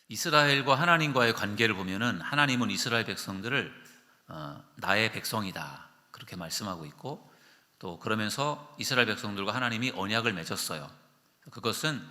이스라엘과 하나님과의 관계를 보면은 하나님은 이스라엘 백성들을 나의 백성이다 그렇게 말씀하고 있고, 또 그러면서 이스라엘 백성들과 하나님이 언약을 맺었어요. 그것은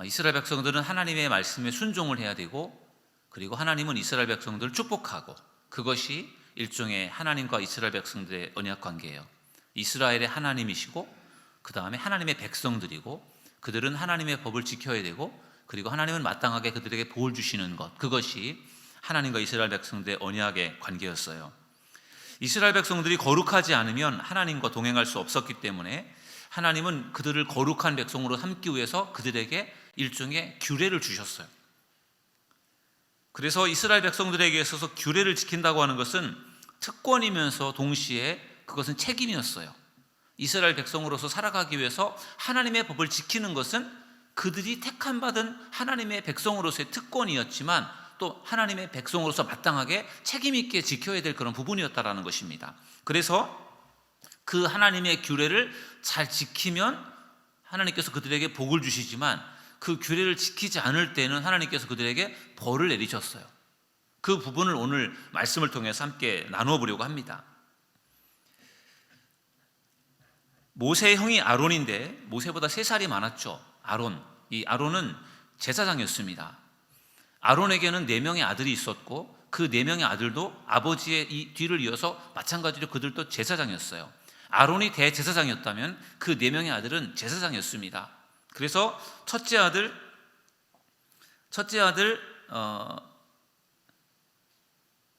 이스라엘 백성들은 하나님의 말씀에 순종을 해야 되고, 그리고 하나님은 이스라엘 백성들을 축복하고, 그것이 일종의 하나님과 이스라엘 백성들의 언약 관계예요. 이스라엘의 하나님이시고 그 다음에 하나님의 백성들이고, 그들은 하나님의 법을 지켜야 되고, 그리고 하나님은 마땅하게 그들에게 복을 주시는 것, 그것이 하나님과 이스라엘 백성들의 언약의 관계였어요. 이스라엘 백성들이 거룩하지 않으면 하나님과 동행할 수 없었기 때문에 하나님은 그들을 거룩한 백성으로 삼기 위해서 그들에게 일종의 규례를 주셨어요. 그래서 이스라엘 백성들에게 있어서 규례를 지킨다고 하는 것은 특권이면서 동시에 그것은 책임이었어요. 이스라엘 백성으로서 살아가기 위해서 하나님의 법을 지키는 것은 그들이 택함받은 하나님의 백성으로서의 특권이었지만, 또 하나님의 백성으로서 마땅하게 책임 있게 지켜야 될 그런 부분이었다라는 것입니다. 그래서 그 하나님의 규례를 잘 지키면 하나님께서 그들에게 복을 주시지만, 그 규례를 지키지 않을 때는 하나님께서 그들에게 벌을 내리셨어요. 그 부분을 오늘 말씀을 통해서 함께 나누어 보려고 합니다. 모세의 형이 아론인데 모세보다 3살이 많았죠. 이 아론은 제사장이었습니다. 아론에게는 4명의 아들이 있었고, 그 4명의 아들도 아버지의 이 뒤를 이어서 마찬가지로 그들도 제사장이었어요. 아론이 대제사장이었다면 그 4명의 아들은 제사장이었습니다. 그래서 첫째 아들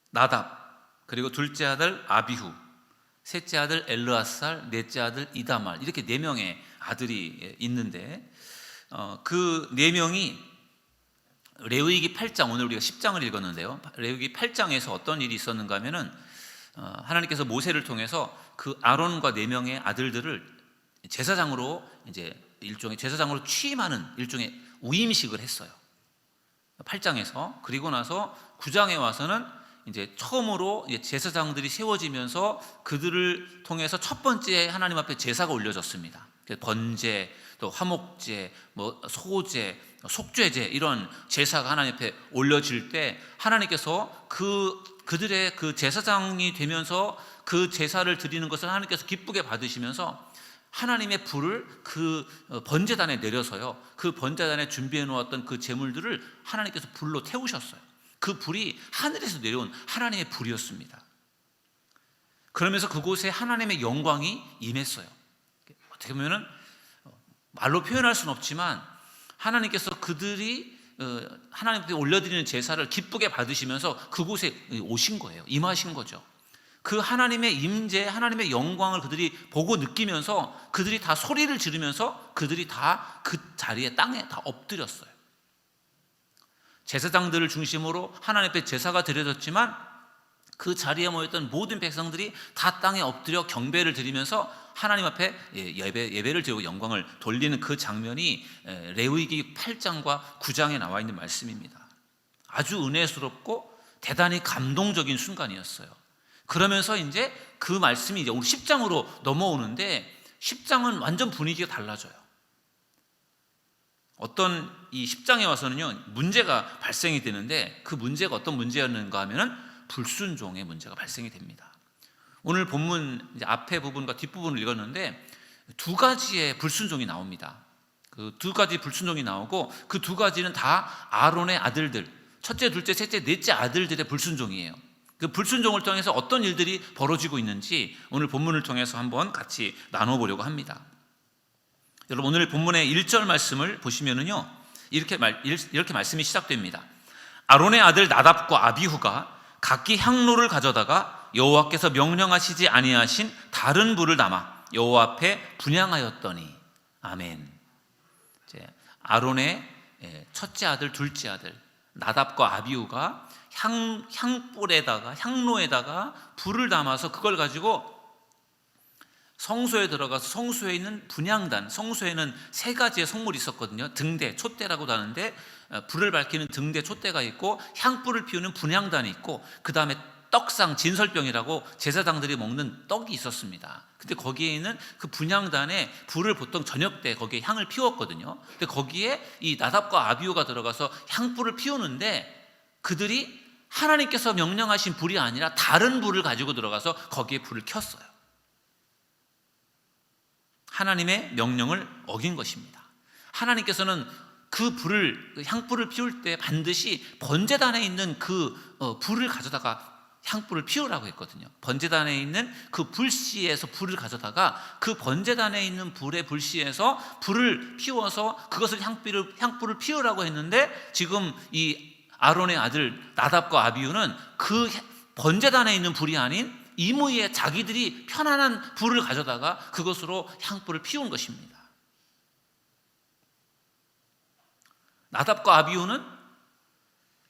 나답, 그리고 둘째 아들 아비후, 셋째 아들 엘르앗살, 넷째 아들 이다말, 이렇게 4명의 아들이 있는데, 그 4명이 레위기 8장, 오늘 우리가 10장을 읽었는데요, 레위기 8장에서 어떤 일이 있었는가 하면은 하나님께서 모세를 통해서 그 아론과 4명의 아들들을 제사장으로 이제 일종의 제사장으로 취임하는 일종의 우임식을 했어요. 8장에서. 그리고 나서 9장에 와서는 이제 처음으로 이제 제사장들이 세워지면서 그들을 통해서 첫 번째 하나님 앞에 제사가 올려졌습니다. 번제, 또 화목제, 소제, 속죄제, 이런 제사가 하나님 앞에 올려질 때 하나님께서 그들의 그 제사장이 되면서 그 제사를 드리는 것을 하나님께서 기쁘게 받으시면서 하나님의 불을 그 번제단에 내려서요, 그 번제단에 준비해 놓았던 그 제물들을 하나님께서 불로 태우셨어요. 그 불이 하늘에서 내려온 하나님의 불이었습니다. 그러면서 그곳에 하나님의 영광이 임했어요. 어떻게 보면은 말로 표현할 수는 없지만 하나님께서 그들이 하나님 앞에 올려드리는 제사를 기쁘게 받으시면서 그곳에 오신 거예요. 임하신 거죠. 그 하나님의 임재, 하나님의 영광을 그들이 보고 느끼면서 그들이 다 소리를 지르면서 그들이 다 그 자리에 땅에 다 엎드렸어요. 제사장들을 중심으로 하나님 앞에 제사가 드려졌지만 그 자리에 모였던 모든 백성들이 다 땅에 엎드려 경배를 드리면서 하나님 앞에 예배를 드리고 영광을 돌리는 그 장면이 레위기 8장과 9장에 나와 있는 말씀입니다. 아주 은혜스럽고 대단히 감동적인 순간이었어요. 그러면서 이제 그 말씀이 이제 우리 10장으로 넘어오는데, 10장은 완전 분위기가 달라져요. 어떤 이 10장에 와서는요, 문제가 발생이 되는데, 그 문제가 어떤 문제였는가 하면은 불순종의 문제가 발생이 됩니다. 오늘 본문 이제 앞에 부분과 뒷부분을 읽었는데 2가지의 불순종이 나옵니다. 그 2가지 불순종이 나오고, 그 2가지는 다 아론의 아들들, 첫째, 둘째, 셋째, 넷째 아들들의 불순종이에요. 그 불순종을 통해서 어떤 일들이 벌어지고 있는지 오늘 본문을 통해서 한번 같이 나눠보려고 합니다. 여러분, 오늘 본문의 1절 말씀을 보시면은요, 이렇게 말씀이 시작됩니다. 아론의 아들 나답과 아비후가 각기 향로를 가져다가 여호와께서 명령하시지 아니하신 다른 불을 담아 여호와 앞에 분향하였더니. 아멘. 아론의 첫째 아들, 둘째 아들 나답과 아비후가 향로에다가 불을 담아서 그걸 가지고 성소에 들어가서 성소에 있는 분향단, 성소에는 3가지의 성물이 있었거든요. 등대, 촛대라고도 하는데 불을 밝히는 등대, 촛대가 있고 향불을 피우는 분향단이 있고, 그 다음에 떡상 진설병이라고 제사장들이 먹는 떡이 있었습니다. 근데 거기에 있는 그 분향단에 불을 보통 저녁 때 거기에 향을 피웠거든요. 근데 거기에 이 나답과 아비후가 들어가서 향불을 피우는데 그들이 하나님께서 명령하신 불이 아니라 다른 불을 가지고 들어가서 거기에 불을 켰어요. 하나님의 명령을 어긴 것입니다. 하나님께서는 그 불을, 그 향불을 피울 때 반드시 번제단에 있는 그 불을 가져다가 향불을 피우라고 했거든요. 번제단에 있는 그 불씨에서 불을 가져다가 그 번제단에 있는 불의 불씨에서 불을 피워서 그것을 향불을 피우라고 했는데, 지금 이 아론의 아들 나답과 아비후는 그 번제단에 있는 불이 아닌 이무의 자기들이 편안한 불을 가져다가 그것으로 향불을 피운 것입니다. 나답과 아비후는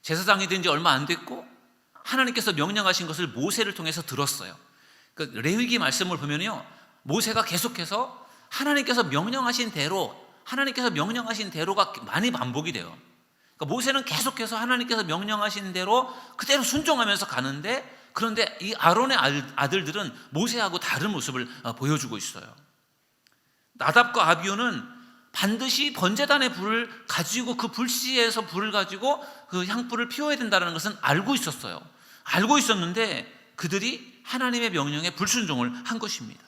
제사장이 된 지 얼마 안 됐고 하나님께서 명령하신 것을 모세를 통해서 들었어요. 그 레위기 말씀을 보면요, 모세가 계속해서 하나님께서 명령하신 대로가 많이 반복이 돼요. 그러니까 모세는 계속해서 하나님께서 명령하신 대로 그대로 순종하면서 가는데, 그런데 이 아론의 아들들은 모세하고 다른 모습을 보여주고 있어요. 나답과 아비후는 반드시 번제단의 불을 가지고 그 불씨에서 불을 가지고 그 향불을 피워야 된다는 것은 알고 있었어요. 알고 있었는데 그들이 하나님의 명령에 불순종을 한 것입니다.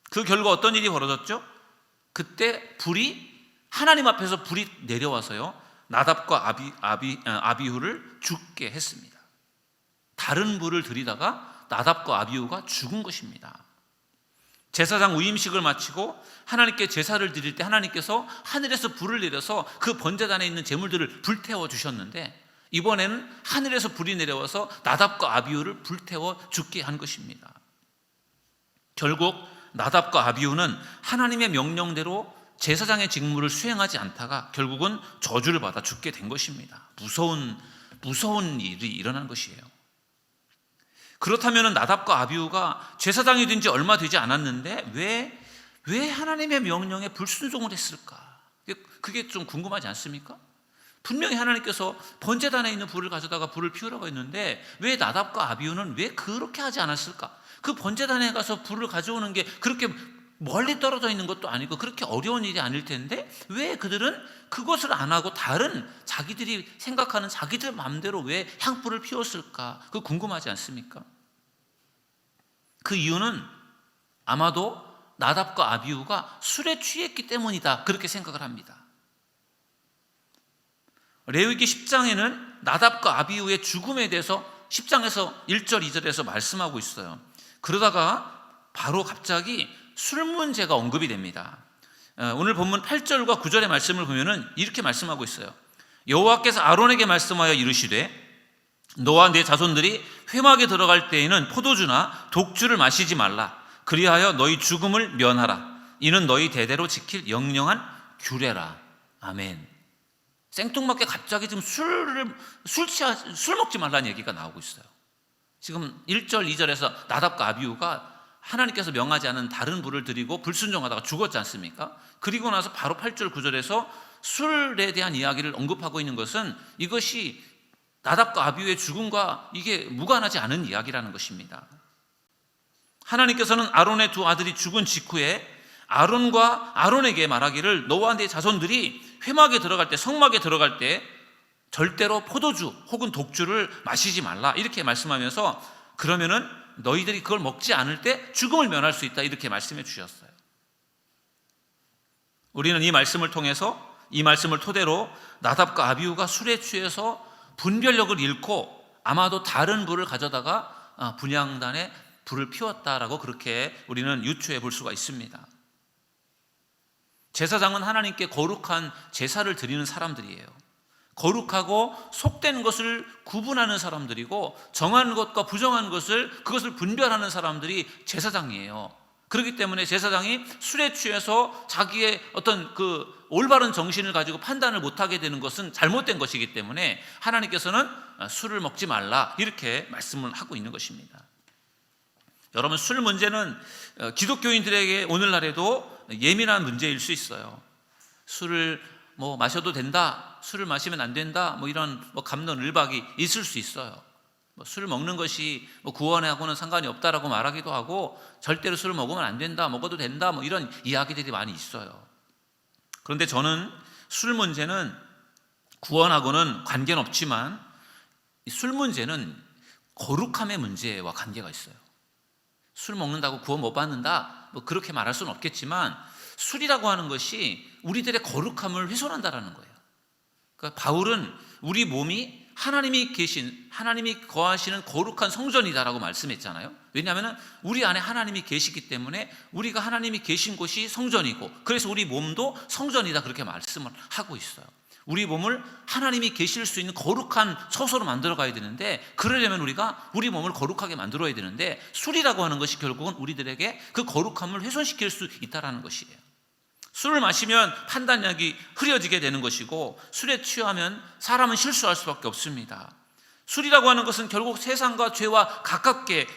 그 결과 어떤 일이 벌어졌죠? 그때 하나님 앞에서 불이 내려와서요, 나답과 아비후를 죽게 했습니다. 다른 불을 들이다가 나답과 아비후가 죽은 것입니다. 제사장 위임식을 마치고 하나님께 제사를 드릴 때 하나님께서 하늘에서 불을 내려서 그 번제단에 있는 제물들을 불태워 주셨는데, 이번에는 하늘에서 불이 내려와서 나답과 아비후를 불태워 죽게 한 것입니다. 결국 나답과 아비후는 하나님의 명령대로 제사장의 직무를 수행하지 않다가 결국은 저주를 받아 죽게 된 것입니다. 무서운 일이 일어난 것이에요. 그렇다면 나답과 아비후가 제사장이 된 지 얼마 되지 않았는데 왜 하나님의 명령에 불순종을 했을까? 그게 좀 궁금하지 않습니까? 분명히 하나님께서 번제단에 있는 불을 가져다가 불을 피우라고 했는데 왜 나답과 아비후는 왜 그렇게 하지 않았을까? 그 번제단에 가서 불을 가져오는 게 그렇게 멀리 떨어져 있는 것도 아니고 그렇게 어려운 일이 아닐 텐데 왜 그들은 그것을 안 하고 다른 자기들이 생각하는 자기들 마음대로 왜 향불을 피웠을까? 그거 궁금하지 않습니까? 그 이유는 아마도 나답과 아비후가 술에 취했기 때문이다, 그렇게 생각을 합니다. 레위기 10장에는 나답과 아비후의 죽음에 대해서 10장에서 1절 2절에서 말씀하고 있어요. 그러다가 바로 갑자기 술 문제가 언급이 됩니다. 오늘 본문 8절과 9절의 말씀을 보면은 이렇게 말씀하고 있어요. 여호와께서 아론에게 말씀하여 이르시되 너와 네 자손들이 회막에 들어갈 때에는 포도주나 독주를 마시지 말라. 그리하여 너희 죽음을 면하라. 이는 너희 대대로 지킬 영영한 규례라. 아멘. 생뚱맞게 갑자기 지금 술 먹지 말라는 얘기가 나오고 있어요. 지금 1절 2절에서 나답과 아비후가 하나님께서 명하지 않은 다른 불을 드리고 불순종하다가 죽었지 않습니까? 그리고 나서 바로 8절 9절에서 술에 대한 이야기를 언급하고 있는 것은 이것이 나답과 아비후의 죽음과 이게 무관하지 않은 이야기라는 것입니다. 하나님께서는 아론의 두 아들이 죽은 직후에 아론에게 말하기를 너와 네 자손들이 회막에 들어갈 때, 성막에 들어갈 때 절대로 포도주 혹은 독주를 마시지 말라, 이렇게 말씀하면서 그러면은 너희들이 그걸 먹지 않을 때 죽음을 면할 수 있다, 이렇게 말씀해 주셨어요. 우리는 이 말씀을 통해서, 이 말씀을 토대로 나답과 아비후가 술에 취해서 분별력을 잃고 아마도 다른 불을 가져다가 분향단에 불을 피웠다라고 그렇게 우리는 유추해 볼 수가 있습니다. 제사장은 하나님께 거룩한 제사를 드리는 사람들이에요. 거룩하고 속된 것을 구분하는 사람들이고 정한 것과 부정한 그것을 분별하는 사람들이 제사장이에요. 그렇기 때문에 제사장이 술에 취해서 자기의 어떤 그 올바른 정신을 가지고 판단을 못하게 되는 것은 잘못된 것이기 때문에 하나님께서는 술을 먹지 말라, 이렇게 말씀을 하고 있는 것입니다. 여러분, 술 문제는 기독교인들에게 오늘날에도 예민한 문제일 수 있어요. 술을 마셔도 된다, 술을 마시면 안 된다, 이런 감론을박이 있을 수 있어요. 술 먹는 것이 구원하고는 상관이 없다라고 말하기도 하고, 절대로 술을 먹으면 안 된다, 먹어도 된다, 이런 이야기들이 많이 있어요. 그런데 저는 술 문제는 구원하고는 관계는 없지만, 술 문제는 거룩함의 문제와 관계가 있어요. 술 먹는다고 구원 못 받는다, 그렇게 말할 수는 없겠지만, 술이라고 하는 것이 우리들의 거룩함을 훼손한다라는 거예요. 그러니까 바울은 우리 몸이 하나님이 거하시는 거룩한 성전이다라고 말씀했잖아요. 왜냐하면 우리 안에 하나님이 계시기 때문에 우리가 하나님이 계신 곳이 성전이고, 그래서 우리 몸도 성전이다, 그렇게 말씀을 하고 있어요. 우리 몸을 하나님이 계실 수 있는 거룩한 처소로 만들어 가야 되는데, 그러려면 우리가 우리 몸을 거룩하게 만들어야 되는데, 술이라고 하는 것이 결국은 우리들에게 그 거룩함을 훼손시킬 수 있다는 것이에요. 술을 마시면 판단력이 흐려지게 되는 것이고, 술에 취하면 사람은 실수할 수밖에 없습니다. 술이라고 하는 것은 결국 세상과 죄와 가깝게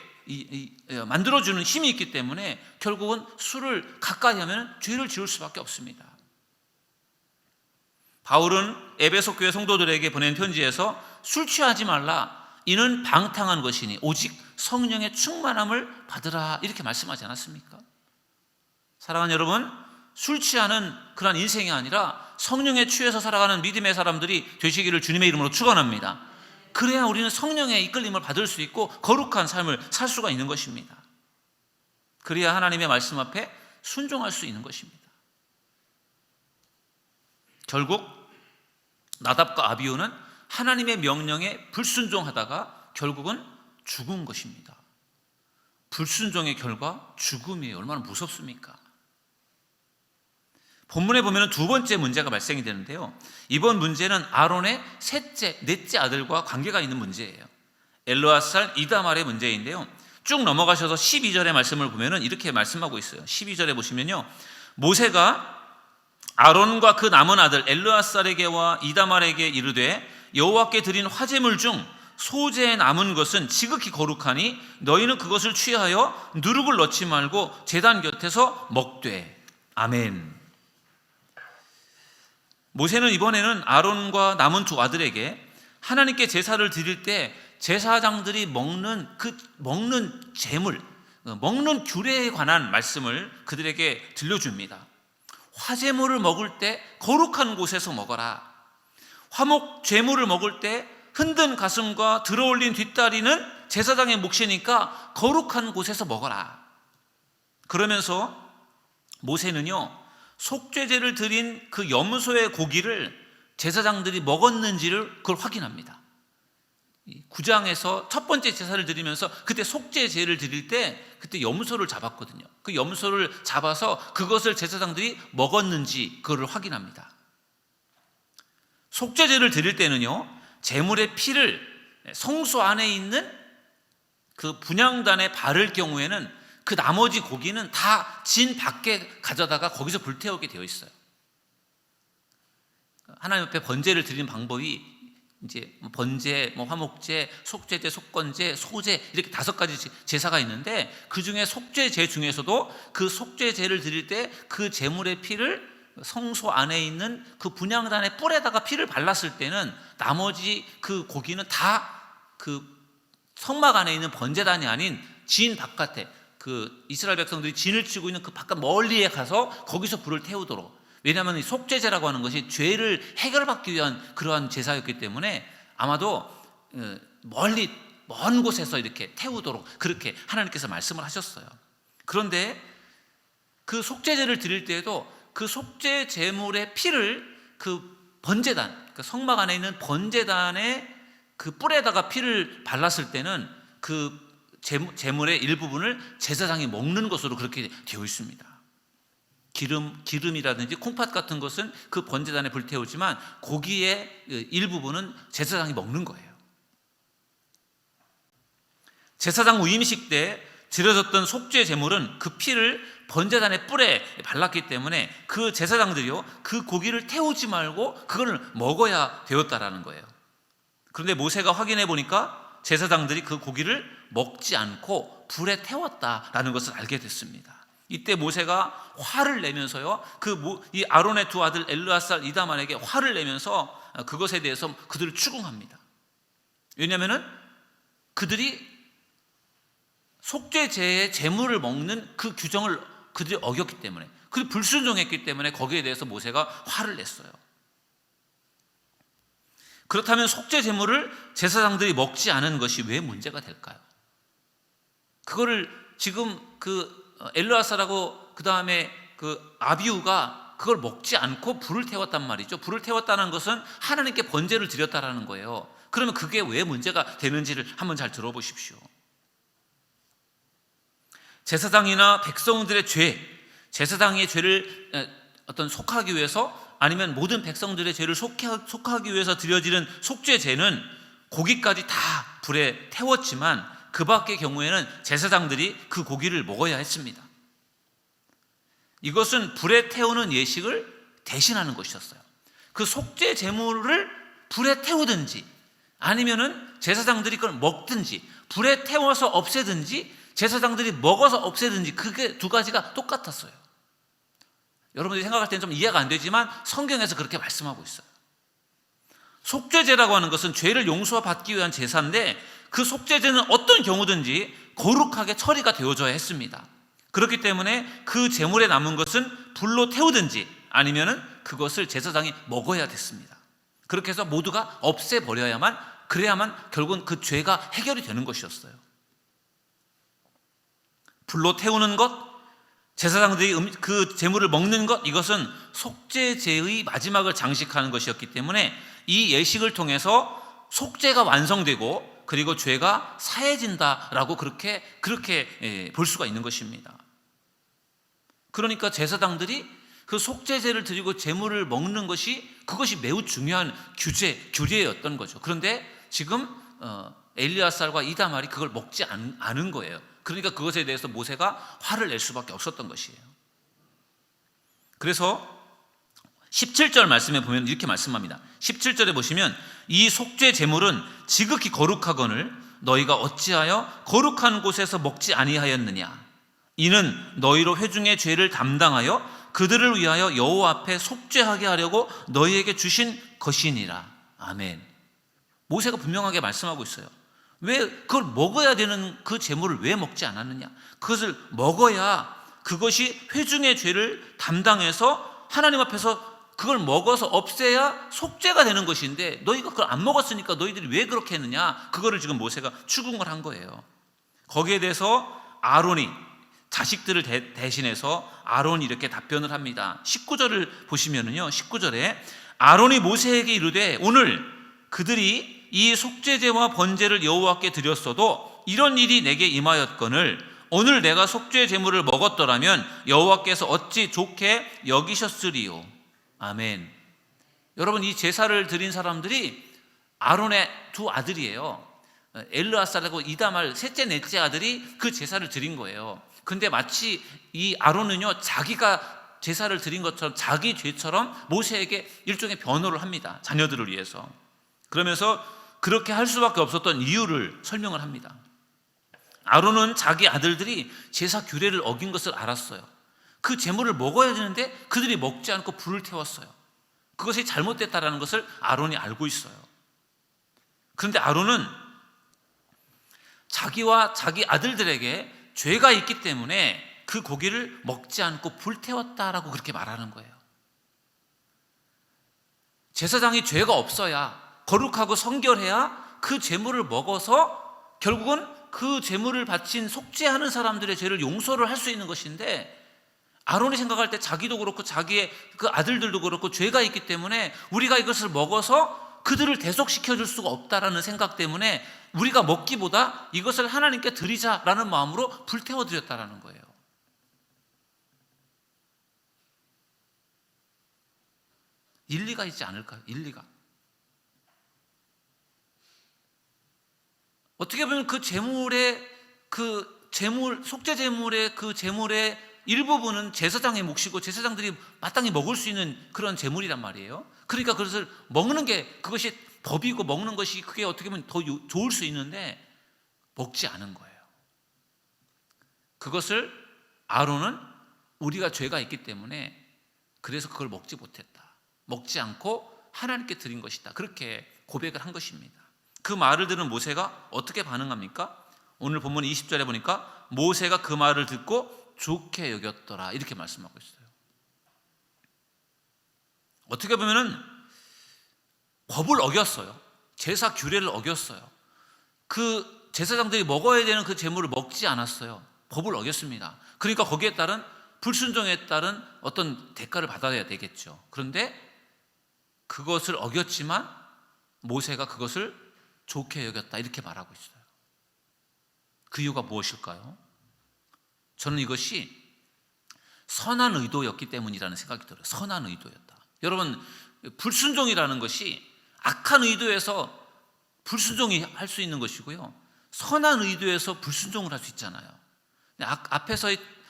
만들어주는 힘이 있기 때문에 결국은 술을 가까이 하면 죄를 지을 수밖에 없습니다. 바울은 에베소 교회 성도들에게 보낸 편지에서 술 취하지 말라, 이는 방탕한 것이니 오직 성령의 충만함을 받으라, 이렇게 말씀하지 않았습니까? 사랑하는 여러분, 술 취하는 그런 인생이 아니라 성령에 취해서 살아가는 믿음의 사람들이 되시기를 주님의 이름으로 축원합니다. 그래야 우리는 성령의 이끌림을 받을 수 있고 거룩한 삶을 살 수가 있는 것입니다. 그래야 하나님의 말씀 앞에 순종할 수 있는 것입니다. 결국 나답과 아비후는 하나님의 명령에 불순종하다가 결국은 죽은 것입니다. 불순종의 결과 죽음이에요. 얼마나 무섭습니까? 본문에 보면 두 번째 문제가 발생이 되는데요, 이번 문제는 아론의 넷째 아들과 관계가 있는 문제예요. 엘르앗살 이다말의 문제인데요, 쭉 넘어가셔서 12절의 말씀을 보면 이렇게 말씀하고 있어요. 12절에 보시면요, 모세가 아론과 그 남은 아들 엘르앗살에게와 이다말에게 이르되 여호와께 드린 화제물 중 소재에 남은 것은 지극히 거룩하니 너희는 그것을 취하여 누룩을 넣지 말고 제단 곁에서 먹되. 아멘. 모세는 이번에는 아론과 남은 두 아들에게 하나님께 제사를 드릴 때 제사장들이 먹는 제물, 먹는 규례에 관한 말씀을 그들에게 들려줍니다. 화제물을 먹을 때 거룩한 곳에서 먹어라. 화목 제물을 먹을 때 흔든 가슴과 들어올린 뒷다리는 제사장의 몫이니까 거룩한 곳에서 먹어라. 그러면서 모세는요, 속죄제를 드린 그 염소의 고기를 제사장들이 먹었는지를 그걸 확인합니다. 9장에서 첫 번째 제사를 드리면서 그때 속죄제를 드릴 때 그때 염소를 잡았거든요. 그 염소를 잡아서 그것을 제사장들이 먹었는지 그걸 확인합니다. 속죄제를 드릴 때는요, 제물의 피를 성소 안에 있는 그 분향단에 바를 경우에는 그 나머지 고기는 다 진 밖에 가져다가 거기서 불태우게 되어 있어요. 하나님 앞에 번제를 드리는 방법이 이제 번제, 화목제, 속죄제, 속건제, 소제, 이렇게 5가지 제사가 있는데, 그 중에 속죄제 중에서도 그 속죄제를 드릴 때 그 제물의 피를 성소 안에 있는 그 분향단의 뿔에다가 피를 발랐을 때는 나머지 그 고기는 다 그 성막 안에 있는 번제단이 아닌 진 바깥에, 그 이스라엘 백성들이 진을 치고 있는 그 바깥 멀리에 가서 거기서 불을 태우도록. 왜냐하면 이 속죄제라고 하는 것이 죄를 해결받기 위한 그러한 제사였기 때문에 아마도 멀리 먼 곳에서 이렇게 태우도록 그렇게 하나님께서 말씀을 하셨어요. 그런데 그 속죄제를 드릴 때에도 그 속죄 제물의 피를 그 번제단, 그 성막 안에 있는 번제단의 그 뿔에다가 피를 발랐을 때는 그 제물의 일부분을 제사장이 먹는 것으로 그렇게 되어 있습니다. 기름이라든지 콩팥 같은 것은 그 번제단에 불태우지만 고기의 일부분은 제사장이 먹는 거예요. 제사장 위임식 때 드려졌던 속죄 제물은 그 피를 번제단의 뿔에 발랐기 때문에 그 제사장들이요, 그 고기를 태우지 말고 그걸 먹어야 되었다라는 거예요. 그런데 모세가 확인해 보니까 제사장들이 그 고기를 먹지 않고 불에 태웠다라는 것을 알게 됐습니다. 이때 모세가 화를 내면서요, 이 아론의 두 아들 엘르앗살 이다만에게 화를 내면서 그것에 대해서 그들을 추궁합니다. 왜냐하면은 그들이 속죄제의 제물을 먹는 그 규정을 그들이 어겼기 때문에, 그들이 불순종했기 때문에 거기에 대해서 모세가 화를 냈어요. 그렇다면 속죄 제물을 제사장들이 먹지 않은 것이 왜 문제가 될까요? 그거를 지금 그 엘르아사라고 그 다음에 그 아비후가 그걸 먹지 않고 불을 태웠단 말이죠. 불을 태웠다는 것은 하나님께 번제를 드렸다라는 거예요. 그러면 그게 왜 문제가 되는지를 한번 잘 들어보십시오. 제사장이나 백성들의 죄, 제사장의 죄를 어떤 속하기 위해서, 아니면 모든 백성들의 죄를 속하기 위해서 드려지는 속죄제는 고기까지 다 불에 태웠지만 그 밖의 경우에는 제사장들이 그 고기를 먹어야 했습니다. 이것은 불에 태우는 예식을 대신하는 것이었어요. 그 속죄 제물을 불에 태우든지 아니면은 제사장들이 그걸 먹든지, 불에 태워서 없애든지 제사장들이 먹어서 없애든지, 그게 두 가지가 똑같았어요. 여러분들이 생각할 때는 좀 이해가 안 되지만 성경에서 그렇게 말씀하고 있어요. 속죄제라고 하는 것은 죄를 용서받기 위한 제사인데, 그 속죄제는 어떤 경우든지 거룩하게 처리가 되어져야 했습니다. 그렇기 때문에 그 제물에 남은 것은 불로 태우든지 아니면은 그것을 제사장이 먹어야 됐습니다. 그렇게 해서 모두가 없애버려야만, 그래야만 결국은 그 죄가 해결이 되는 것이었어요. 불로 태우는 것, 제사장들이 그 제물을 먹는 것, 이것은 속죄제의 마지막을 장식하는 것이었기 때문에 이 예식을 통해서 속죄가 완성되고 그리고 죄가 사해진다라고 그렇게 볼 수가 있는 것입니다. 그러니까 제사장들이 그 속죄제를 드리고 제물을 먹는 것이, 그것이 매우 중요한 규례였던 거죠. 그런데 지금 엘리아살과 이다말이 그걸 먹지 않은 거예요. 그러니까 그것에 대해서 모세가 화를 낼 수밖에 없었던 것이에요. 그래서 17절 말씀에 보면 이렇게 말씀합니다. 17절에 보시면 이 속죄 제물은 지극히 거룩하거늘 너희가 어찌하여 거룩한 곳에서 먹지 아니하였느냐. 이는 너희로 회중의 죄를 담당하여 그들을 위하여 여호와 앞에 속죄하게 하려고 너희에게 주신 것이니라. 아멘. 모세가 분명하게 말씀하고 있어요. 왜 그걸 먹어야 되는 그 제물을 왜 먹지 않았느냐? 그것을 먹어야 그것이 회중의 죄를 담당해서 하나님 앞에서 그걸 먹어서 없애야 속죄가 되는 것인데, 너희가 그걸 안 먹었으니까 너희들이 왜 그렇게 했느냐? 그거를 지금 모세가 추궁을 한 거예요. 거기에 대해서 아론이, 자식들을 대신해서 아론이 이렇게 답변을 합니다. 19절을 보시면은요, 19절에 아론이 모세에게 이르되 오늘 그들이 이 속죄제와 번제를 여호와께 드렸어도 이런 일이 내게 임하였거늘 오늘 내가 속죄 제물을 먹었더라면 여호와께서 어찌 좋게 여기셨으리요. 아멘. 여러분, 이 제사를 드린 사람들이 아론의 두 아들이에요. 엘르아살하고 이다말 셋째 넷째 아들이 그 제사를 드린 거예요. 근데 마치 이 아론은요, 자기가 제사를 드린 것처럼 자기 죄처럼 모세에게 일종의 변호를 합니다. 자녀들을 위해서. 그러면서 그렇게 할 수밖에 없었던 이유를 설명을 합니다. 아론은 자기 아들들이 제사 규례를 어긴 것을 알았어요. 그 제물을 먹어야 되는데 그들이 먹지 않고 불을 태웠어요. 그것이 잘못됐다라는 것을 아론이 알고 있어요. 그런데 아론은 자기와 자기 아들들에게 죄가 있기 때문에 그 고기를 먹지 않고 불태웠다라고 그렇게 말하는 거예요. 제사장이 죄가 없어야, 거룩하고 성결해야 그 제물을 먹어서 결국은 그 제물을 바친 속죄하는 사람들의 죄를 용서를 할 수 있는 것인데, 아론이 생각할 때 자기도 그렇고 자기의 그 아들들도 그렇고 죄가 있기 때문에 우리가 이것을 먹어서 그들을 대속시켜 줄 수가 없다라는 생각 때문에 우리가 먹기보다 이것을 하나님께 드리자라는 마음으로 불태워 드렸다라는 거예요. 일리가 있지 않을까요? 일리가. 어떻게 보면 그 제물의 속죄 제물의 그 제물의 일부분은 제사장의 몫이고 제사장들이 마땅히 먹을 수 있는 그런 제물이란 말이에요. 그러니까 그것을 먹는 게, 그것이 법이고 먹는 것이 그게 어떻게 보면 더 좋을 수 있는데 먹지 않은 거예요. 그것을 아론은 우리가 죄가 있기 때문에 그래서 그걸 먹지 못했다, 먹지 않고 하나님께 드린 것이다, 그렇게 고백을 한 것입니다. 그 말을 들은 모세가 어떻게 반응합니까? 오늘 본문 20절에 보니까 모세가 그 말을 듣고 좋게 여겼더라 이렇게 말씀하고 있어요. 어떻게 보면은 법을 어겼어요. 제사 규례를 어겼어요. 그 제사장들이 먹어야 되는 그 제물을 먹지 않았어요. 법을 어겼습니다. 그러니까 거기에 따른 불순종에 따른 어떤 대가를 받아야 되겠죠. 그런데 그것을 어겼지만 모세가 그것을 좋게 여겼다 이렇게 말하고 있어요. 그 이유가 무엇일까요? 저는 이것이 선한 의도였기 때문이라는 생각이 들어요. 선한 의도였다. 여러분, 불순종이라는 것이 악한 의도에서 불순종이 할 수 있는 것이고요, 선한 의도에서 불순종을 할 수 있잖아요.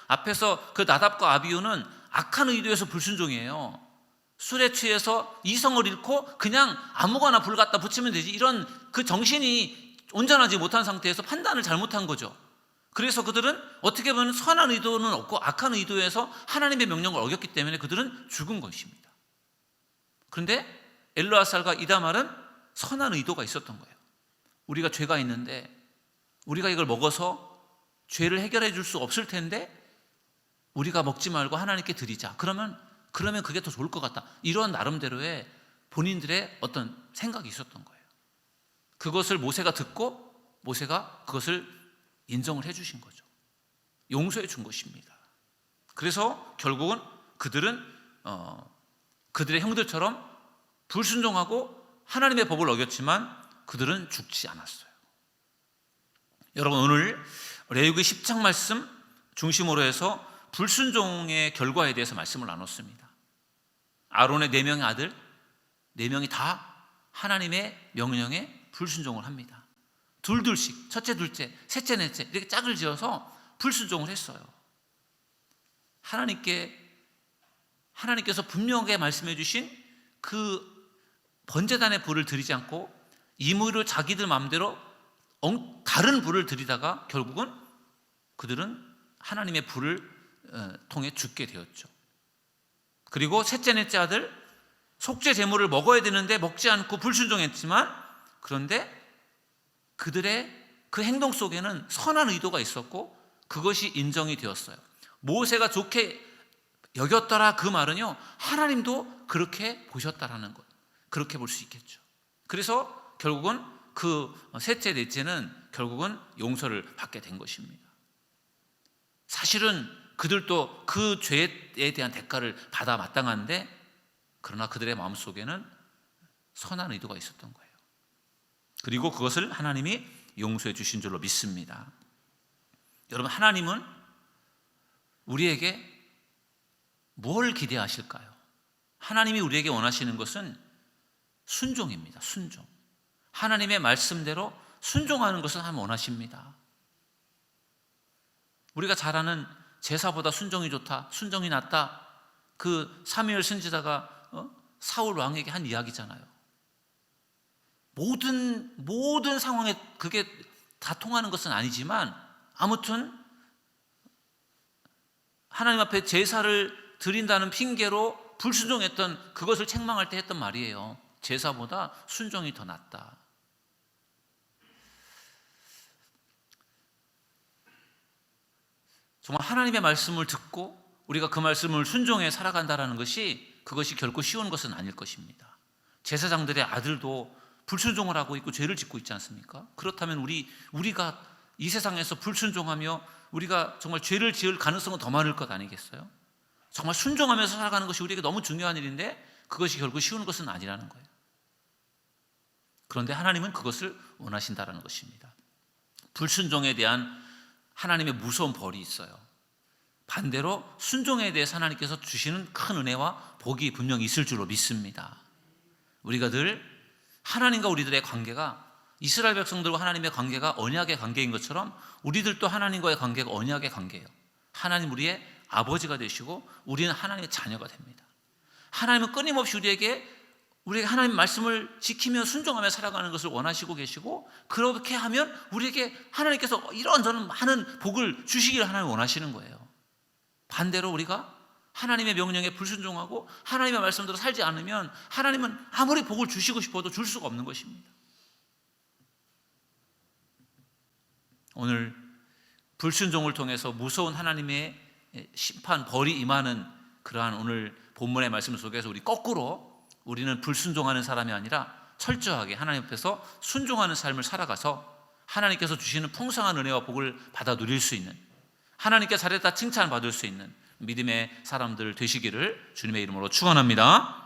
앞에서 그 나답과 아비후는 악한 의도에서 불순종이에요. 술에 취해서 이성을 잃고 그냥 아무거나 불 갖다 붙이면 되지, 이런 그 정신이 온전하지 못한 상태에서 판단을 잘못한 거죠. 그래서 그들은 어떻게 보면 선한 의도는 없고 악한 의도에서 하나님의 명령을 어겼기 때문에 그들은 죽은 것입니다. 그런데 엘르아살과 이다말은 선한 의도가 있었던 거예요. 우리가 죄가 있는데 우리가 이걸 먹어서 죄를 해결해 줄 수 없을 텐데 우리가 먹지 말고 하나님께 드리자. 그러면 그게 더 좋을 것 같다. 이런 나름대로의 본인들의 어떤 생각이 있었던 거예요. 그것을 모세가 듣고 모세가 그것을 인정을 해 주신 거죠. 용서해 준 것입니다. 그래서 결국은 그들은 그들의 형들처럼 불순종하고 하나님의 법을 어겼지만 그들은 죽지 않았어요. 여러분, 오늘 레위기 10장 말씀 중심으로 해서 불순종의 결과에 대해서 말씀을 나눴습니다. 아론의 4명의 아들 4명이 다 하나님의 명령에 불순종을 합니다. 둘씩, 첫째, 둘째, 셋째, 넷째 이렇게 짝을 지어서 불순종을 했어요. 하나님께서 분명하게 말씀해 주신 그 번제단의 불을 드리지 않고 임의로 자기들 마음대로 다른 불을 드리다가 결국은 그들은 하나님의 불을 통해 죽게 되었죠. 그리고 셋째, 넷째 아들 속죄 제물을 먹어야 되는데 먹지 않고 불순종했지만, 그런데 그들의 그 행동 속에는 선한 의도가 있었고 그것이 인정이 되었어요. 모세가 좋게 여겼더라, 그 말은요, 하나님도 그렇게 보셨다라는 것, 그렇게 볼 수 있겠죠. 그래서 결국은 그 셋째, 넷째는 결국은 용서를 받게 된 것입니다. 사실은 그들도 그 죄에 대한 대가를 받아 마땅한데, 그러나 그들의 마음속에는 선한 의도가 있었던 거예요. 그리고 그것을 하나님이 용서해 주신 줄로 믿습니다. 여러분, 하나님은 우리에게 뭘 기대하실까요? 하나님이 우리에게 원하시는 것은 순종입니다. 순종. 하나님의 말씀대로 순종하는 것을 하나님 원하십니다. 우리가 잘 아는 제사보다 순종이 좋다, 순종이 낫다, 그 사무엘 선지자가 사울 왕에게 한 이야기잖아요. 모든 상황에 그게 다 통하는 것은 아니지만 아무튼 하나님 앞에 제사를 드린다는 핑계로 불순종했던, 그것을 책망할 때 했던 말이에요. 제사보다 순종이 더 낫다. 정말 하나님의 말씀을 듣고 우리가 그 말씀을 순종해 살아간다는 것이, 그것이 결코 쉬운 것은 아닐 것입니다. 제사장들의 아들도 불순종을 하고 있고 죄를 짓고 있지 않습니까? 그렇다면 우리가 이 세상에서 불순종하며 우리가 정말 죄를 지을 가능성은 더 많을 것 아니겠어요? 정말 순종하면서 살아가는 것이 우리에게 너무 중요한 일인데 그것이 결국 쉬운 것은 아니라는 거예요. 그런데 하나님은 그것을 원하신다는 것입니다. 불순종에 대한 하나님의 무서운 벌이 있어요. 반대로 순종에 대해서 하나님께서 주시는 큰 은혜와 복이 분명히 있을 줄로 믿습니다. 우리가 늘 하나님과 우리들의 관계가, 이스라엘 백성들과 하나님의 관계가 언약의 관계인 것처럼 우리들도 하나님과의 관계가 언약의 관계예요. 하나님 우리의 아버지가 되시고 우리는 하나님의 자녀가 됩니다. 하나님은 끊임없이 우리에게 하나님 말씀을 지키며 순종하며 살아가는 것을 원하시고 계시고, 그렇게 하면 우리에게 하나님께서 이런저런 많은 복을 주시기를 하나님 원하시는 거예요. 반대로 우리가 하나님의 명령에 불순종하고 하나님의 말씀대로 살지 않으면 하나님은 아무리 복을 주시고 싶어도 줄 수가 없는 것입니다. 오늘 불순종을 통해서 무서운 하나님의 심판, 벌이 임하는 그러한 오늘 본문의 말씀 속에서 우리는 불순종하는 사람이 아니라 철저하게 하나님 앞에서 순종하는 삶을 살아가서 하나님께서 주시는 풍성한 은혜와 복을 받아 누릴 수 있는, 하나님께 잘했다 칭찬받을 수 있는 믿음의 사람들 되시기를 주님의 이름으로 축원합니다.